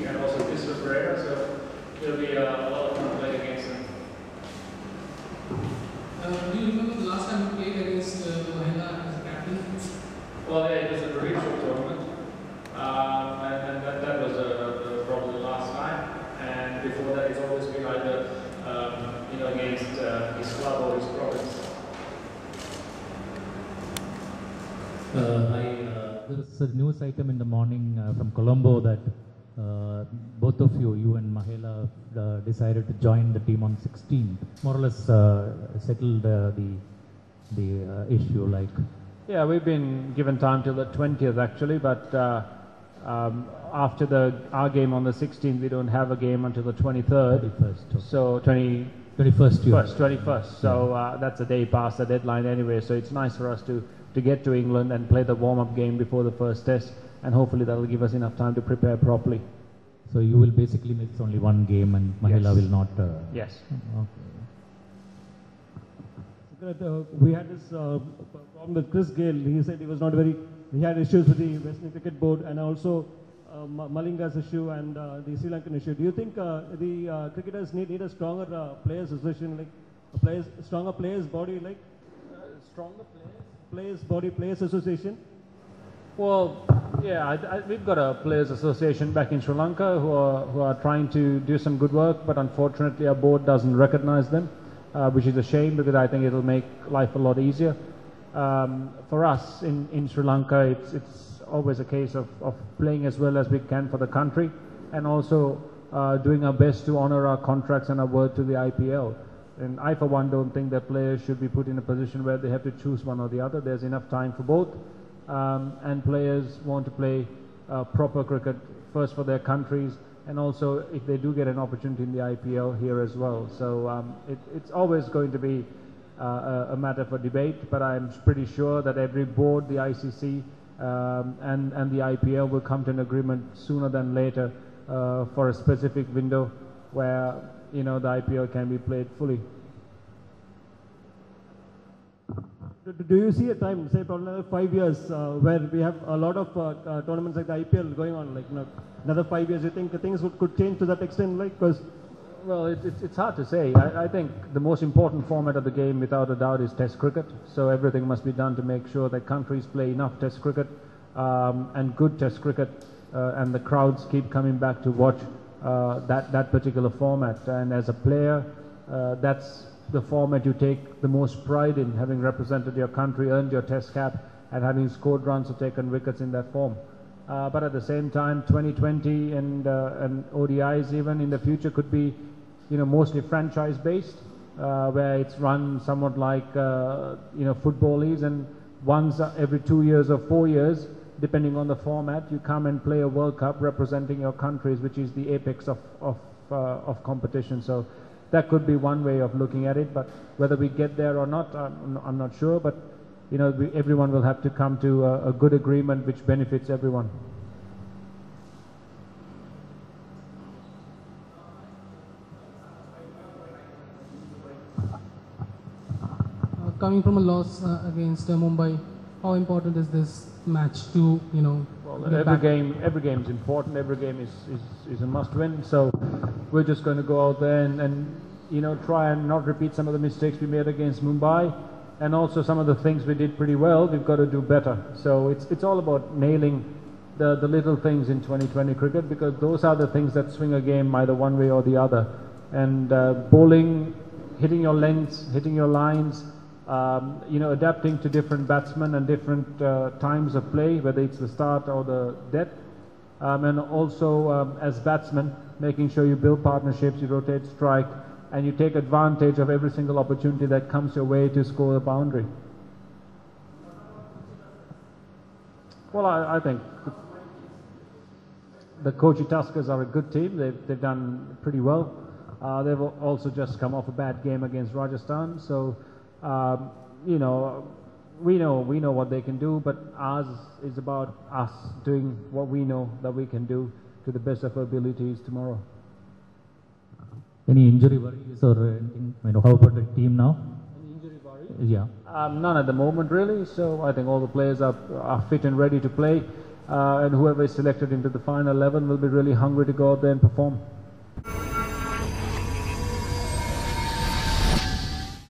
and also so it'll be a lot of fun playing against them. Do you remember the last time you played against Mahela as a captain? Well, yeah, it was a provincial tournament, and that was probably the last time. And before that, it's always been either against his club or his province. There is a news item in the morning from Colombo that both of you and Mahela decided to join the team on 16th. More or less settled the issue, like. Yeah, we've been given time till the 20th actually, but after our game on the 16th, we don't have a game until the 23rd. 21st. So 21st. So that's a day past the deadline anyway. So it's nice for us to get to England and play the warm-up game before the first test, and hopefully that will give us enough time to prepare properly. So you will basically miss only one game, and Mahela will not. Yes. Okay. We had this problem with Chris Gale. He said he had issues with the West Indies Cricket Board, and also Malinga's issue and the Sri Lankan issue. Do you think the cricketers need a stronger players association, like stronger players body, like Stronger players association? Well, yeah, we've got a players association back in Sri Lanka who are trying to do some good work, but unfortunately our board doesn't recognize them, which is a shame because I think it'll make life a lot easier. For us in Sri Lanka, it's always a case of playing as well as we can for the country, and also doing our best to honor our contracts and our word to the IPL. And I, for one, don't think that players should be put in a position where they have to choose one or the other. There's enough time for both, and players want to play proper cricket first for their countries, and also if they do get an opportunity in the IPL here as well. So it's always going to be a matter for debate, but I'm pretty sure that every board, the ICC and the IPL will come to an agreement sooner than later for a specific window where the IPL can be played fully. Do you see a time, say probably another 5 years, where we have a lot of tournaments like the IPL going on, like another 5 years? You think things could change to that extent, like? Because well, it's hard to say. I think the most important format of the game, without a doubt, is Test cricket. So everything must be done to make sure that countries play enough Test cricket and good Test cricket, and the crowds keep coming back to watch that particular format. And as a player, that's the format you take the most pride in, having represented your country, earned your Test cap, and having scored runs or taken wickets in that form. But at the same time, 2020 and ODIs even in the future could be, mostly franchise-based, where it's run somewhat like, football is, and once every 2 years or 4 years, depending on the format, you come and play a World Cup representing your countries, which is the apex of competition. So that could be one way of looking at it, but whether we get there or not, I'm not sure. But everyone will have to come to a good agreement which benefits everyone. Coming from a loss against Mumbai, how important is this match to Well, every game is important. Every game is a must-win. So we're just going to go out there and try and not repeat some of the mistakes we made against Mumbai, and also some of the things we did pretty well. We've got to do better. So it's all about nailing the little things in 2020 cricket, because those are the things that swing a game either one way or the other. And bowling, hitting your lengths, hitting your lines. Adapting to different batsmen and different times of play, whether it's the start or the death, and also as batsmen, making sure you build partnerships, you rotate strike, and you take advantage of every single opportunity that comes your way to score a boundary. Well, I think the Kochi Tuskers are a good team. They've done pretty well. They've also just come off a bad game against Rajasthan, so we know what they can do, but ours is about us doing what we know that we can do to the best of our abilities tomorrow. Any injury worries or anything? How about the team now? Any injury worries? Yeah. None at the moment, really. So I think all the players are fit and ready to play. and whoever is selected into the final 11 will be really hungry to go out there and perform.